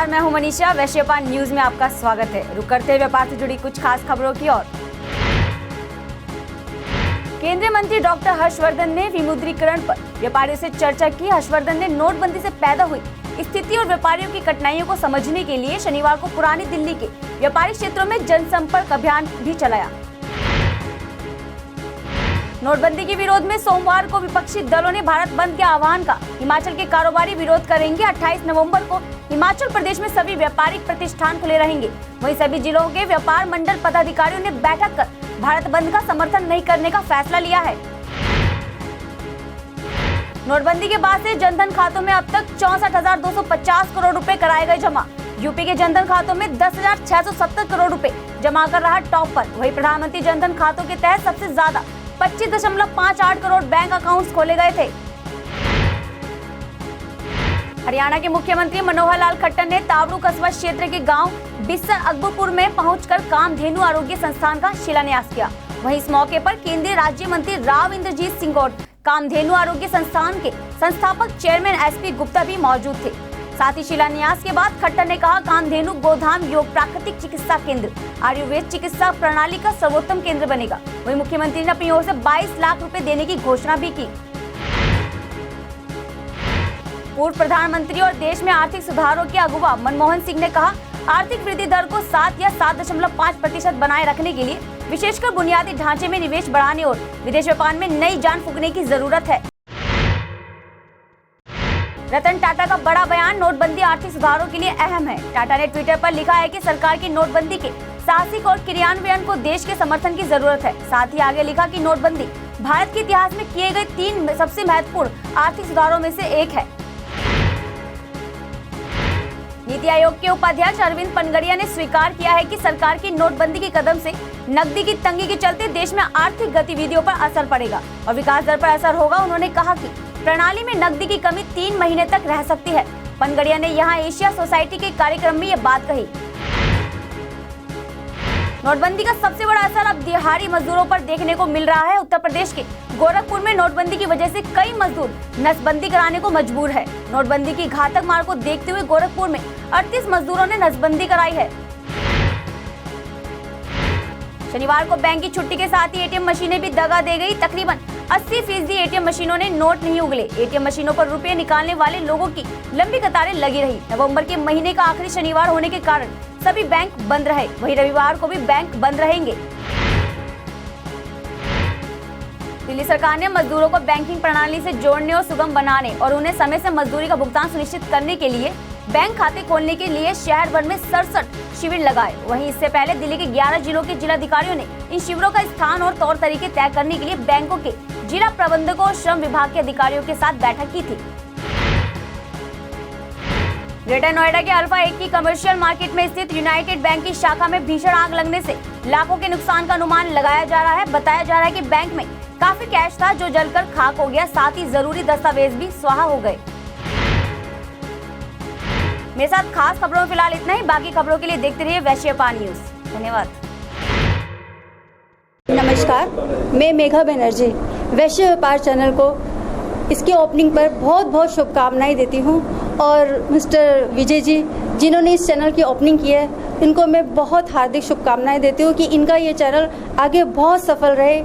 नमस्कार, मैं हूं मनीषा। वैश्यपाल न्यूज में आपका स्वागत है। रुक करते हैं व्यापार से जुड़ी कुछ खास खबरों की ओर। केंद्रीय मंत्री डॉक्टर हर्षवर्धन ने विमुद्रीकरण पर व्यापारियों से चर्चा की। हर्षवर्धन ने नोटबंदी से पैदा हुई स्थिति और व्यापारियों की कठिनाइयों को समझने के लिए शनिवार को पुरानी दिल्ली के व्यापारिक क्षेत्रों में जनसंपर्क अभियान भी चलाया। नोटबंदी के विरोध में सोमवार को विपक्षी दलों ने भारत बंद के आह्वान का। हिमाचल के कारोबारी विरोध करेंगे। 28 नवंबर को हिमाचल प्रदेश में सभी व्यापारिक प्रतिष्ठान खुले रहेंगे। वहीं सभी जिलों के व्यापार मंडल पदाधिकारियों ने बैठक कर भारत बंद का समर्थन नहीं करने का फैसला लिया है। नोटबंदी के बाद से जनधन खातों में अब तक 64,250 करोड़ रुपए कराए गए जमा। यूपी के जनधन खातों में 10,670 करोड़ रुपए जमा कर रहा टॉप पर। वहीं प्रधानमंत्री जनधन खातों के तहत सबसे ज्यादा 25.58 करोड़ बैंक अकाउंट्स खोले गए थे। हरियाणा के मुख्यमंत्री मनोहर लाल खट्टर ने तावड़ू कस्बा क्षेत्र के गांव बिस्सर अकबरपुर में पहुंचकर कामधेनु आरोग्य संस्थान का शिलान्यास किया। वहीं इस मौके पर केंद्रीय राज्य मंत्री राव इंद्रजीत सिंह और कामधेनु आरोग्य संस्थान के संस्थापक चेयरमैन एसपी गुप्ता भी मौजूद थे। साथ ही शिलान्यास के बाद खट्टर ने कहा, कामधेनु गोधाम योग प्राकृतिक चिकित्सा केंद्र आयुर्वेद चिकित्सा प्रणाली का सर्वोत्तम केंद्र बनेगा। वहीं मुख्यमंत्री ने अपनी ओर से 22 लाख रुपए देने की घोषणा भी की। पूर्व प्रधानमंत्री और देश में आर्थिक सुधारों के अगुवा मनमोहन सिंह ने कहा, आर्थिक वृद्धि दर को 7 या 7.5% बनाए रखने के लिए विशेषकर बुनियादी ढांचे में निवेश बढ़ाने और विदेश व्यापार में नई जान फूंकने की जरूरत है। रतन टाटा का बड़ा बयान, नोटबंदी आर्थिक सुधारों के लिए अहम है। टाटा ने ट्विटर पर लिखा है कि सरकार की नोटबंदी के साहसिक और क्रियान्वयन को देश के समर्थन की जरूरत है। साथ ही आगे लिखा कि नोटबंदी भारत के इतिहास में किए गए 3 सबसे महत्वपूर्ण आर्थिक सुधारों में से एक है। नीति आयोग के उपाध्यक्ष अरविंद पनगड़िया ने स्वीकार किया है कि सरकार की नोटबंदी के कदम से नकदी की तंगी के चलते देश में आर्थिक गतिविधियों पर असर पड़ेगा और विकास दर पर असर होगा। उन्होंने कहा कि प्रणाली में नकदी की कमी 3 महीने तक रह सकती है। पनगड़िया ने यहां एशिया सोसाइटी के कार्यक्रम में ये बात कही। नोटबंदी का सबसे बड़ा असर अब दिहाड़ी मजदूरों पर देखने को मिल रहा है। उत्तर प्रदेश के गोरखपुर में नोटबंदी की वजह से कई मजदूर नसबंदी कराने को मजबूर है। नोटबंदी की घातक मार को देखते हुए गोरखपुर में 38 मजदूरों ने नसबंदी कराई है। शनिवार को बैंक की छुट्टी के साथ ही एटीएम मशीनें भी दगा दे गई। तकरीबन 80% एटीएम मशीनों ने नोट नहीं उगले। एटीएम मशीनों पर रुपए निकालने वाले लोगों की लंबी कतारें लगी रही। नवंबर के महीने का आखिरी शनिवार होने के कारण सभी बैंक बंद रहे। वहीं रविवार को भी बैंक बंद रहेंगे। दिल्ली सरकार ने मजदूरों को बैंकिंग प्रणाली से जोड़ने और सुगम बनाने और उन्हें समय से मजदूरी का भुगतान सुनिश्चित करने के लिए बैंक खाते खोलने के लिए शहर भर में 67 शिविर लगाए। वहीं इससे पहले दिल्ली के 11 जिलों के जिलाधिकारियों ने इन शिविरों का स्थान और तौर तरीके तय करने के लिए बैंकों के जिला प्रबंधकों और श्रम विभाग के अधिकारियों के साथ बैठक की थी। ग्रेटर नोएडा के अल्फा 1 की कमर्शियल मार्केट में स्थित यूनाइटेड बैंक की शाखा में भीषण आग लगने से लाखों के नुकसान का अनुमान लगाया जा रहा है। बताया जा रहा है कि बैंक में काफी कैश था जो जलकर खाक हो गया। साथ ही जरूरी दस्तावेज भी स्वाहा हो गए। मेरे साथ खास खबरों में फिलहाल इतना ही। बाकी खबरों के लिए देखते रहिए वैश्यपाल न्यूज। धन्यवाद। नमस्कार, मैं मेघा बनर्जी वैश्य व्यापार चैनल को इसके ओपनिंग पर बहुत बहुत शुभकामनाएं देती हूं और मिस्टर विजय जी जिन्होंने इस चैनल की ओपनिंग की है, इनको मैं बहुत हार्दिक शुभकामनाएं देती हूं कि इनका ये चैनल आगे बहुत सफल रहे।